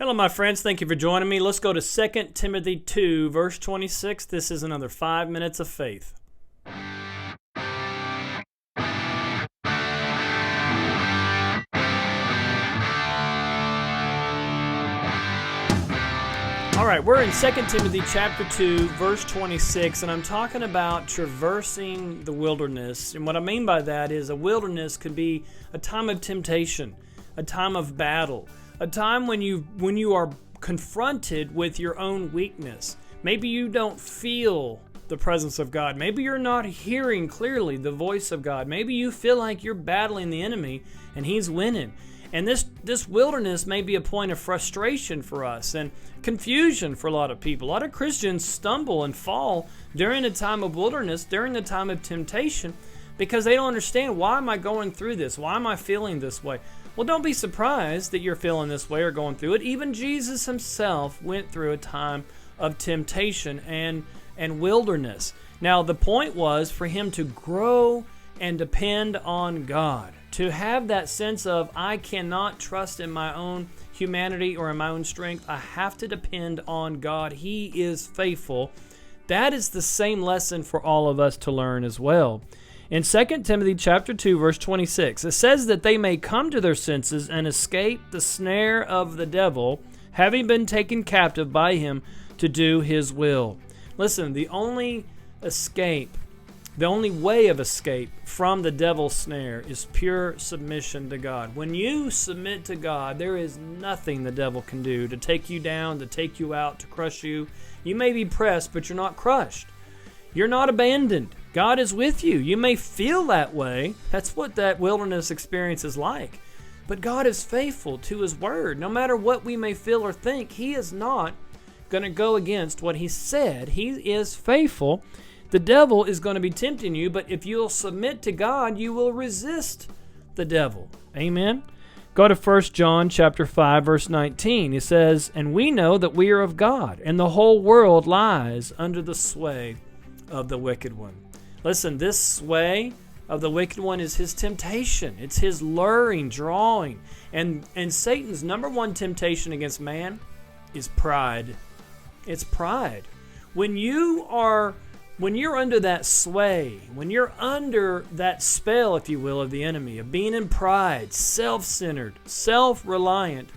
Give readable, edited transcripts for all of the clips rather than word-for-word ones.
Hello, my friends. Thank you for joining me. Let's go to 2 Timothy 2, verse 26. This is another 5 minutes of faith. All right, we're in 2 Timothy chapter 2, verse 26, and I'm talking about traversing the wilderness. And what I mean by that is a wilderness could be a time of temptation, a time of battle, a time when you are confronted with your own weakness. Maybe you don't feel the presence of God. Maybe you're not hearing clearly the voice of God. Maybe you feel like you're battling the enemy and he's winning. And this wilderness may be a point of frustration for us and confusion for a lot of people. A lot of Christians stumble and fall during a time of wilderness, during the time of temptation, because they don't understand, why am I going through this? Why am I feeling this way? Well, don't be surprised that you're feeling this way or going through it. Even Jesus himself went through a time of temptation and wilderness. Now, the point was for him to grow and depend on God, to have that sense of, I cannot trust in my own humanity or in my own strength. I have to depend on God. He is faithful. That is the same lesson for all of us to learn as well. In 2 Timothy chapter 2, verse 26, it says that they may come to their senses and escape the snare of the devil, having been taken captive by him to do his will. Listen, the only way of escape from the devil's snare is pure submission to God. When you submit to God, there is nothing the devil can do to take you down, to take you out, to crush you. You may be pressed, but you're not crushed. You're not abandoned. God is with you. You may feel that way. That's what that wilderness experience is like. But God is faithful to his word. No matter what we may feel or think, he is not going to go against what he said. He is faithful. The devil is going to be tempting you, but if you'll submit to God, you will resist the devil. Amen? Go to 1 John chapter 5, verse 19. It says, "And we know that we are of God, and the whole world lies under the sway of the wicked one." Listen, this sway of the wicked one is his temptation. It's his luring, drawing. And Satan's number one temptation against man is pride. It's pride. When you're under that sway, when you're under that spell, if you will, of the enemy, of being in pride, self-centered, self-reliant,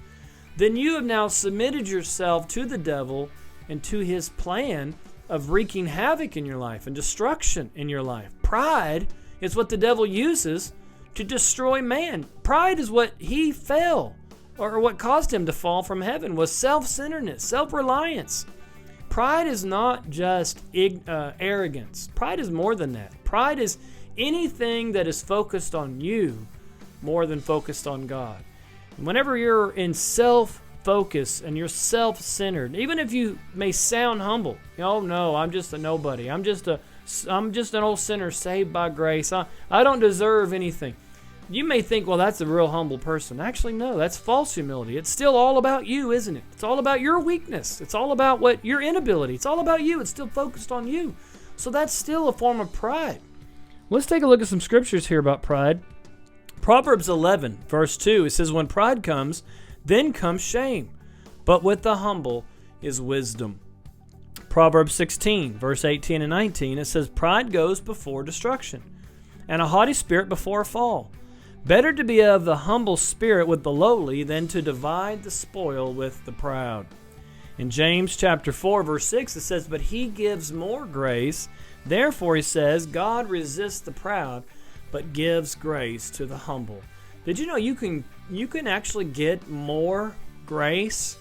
then you have now submitted yourself to the devil and to his plan of wreaking havoc in your life and destruction in your life. Pride is what the devil uses to destroy man. Pride is what he fell, or what caused him to fall from heaven, was self-centeredness, self-reliance. Pride is not just arrogance. Pride is more than that. Pride is anything that is focused on you more than focused on God. And whenever you're in self-focus and you're self-centered, even if you may sound humble, oh no, I'm just a nobody. I'm just an old sinner saved by grace. I don't deserve anything. You may think, well, that's a real humble person. Actually, no, that's false humility. It's still all about you, isn't it? It's all about your weakness. It's all about your inability. It's all about you. It's still focused on you. So that's still a form of pride. Let's take a look at some scriptures here about pride. Proverbs 11, verse 2, it says, "When pride comes, then comes shame, but with the humble is wisdom." Proverbs 16, verse 18 and 19, it says, "Pride goes before destruction, and a haughty spirit before a fall. Better to be of the humble spirit with the lowly than to divide the spoil with the proud." In James chapter 4, verse 6, it says, "But he gives more grace. Therefore," he says, "God resists the proud, but gives grace to the humble." Did you know you can actually get more grace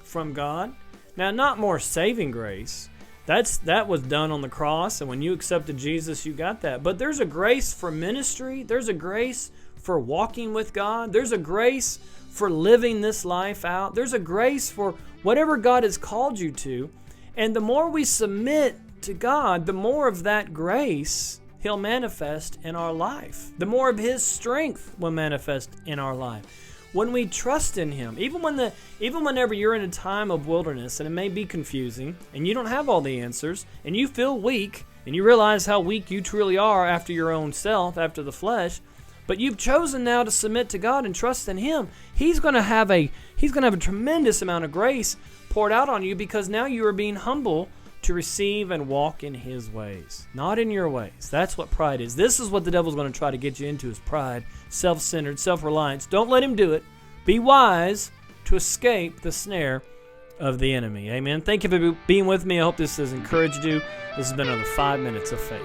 from God? Now, not more saving grace. That was done on the cross, and when you accepted Jesus, you got that. But there's a grace for ministry. There's a grace for walking with God. There's a grace for living this life out. There's a grace for whatever God has called you to. And the more we submit to God, the more of that grace He'll manifest in our life. The more of His strength will manifest in our life. When we trust in Him, even whenever you're in a time of wilderness and it may be confusing and you don't have all the answers and you feel weak and you realize how weak you truly are after your own self, after the flesh, But you've chosen now to submit to God and trust in Him. He's going to have a tremendous amount of grace poured out on you because now you are being humble to receive and walk in His ways, not in your ways. That's what pride is. This is what the devil's going to try to get you into, is pride, self-centered, self-reliance. Don't let him do it. Be wise to escape the snare of the enemy. Amen. Thank you for being with me. I hope this has encouraged you. This has been another 5 Minutes of Faith.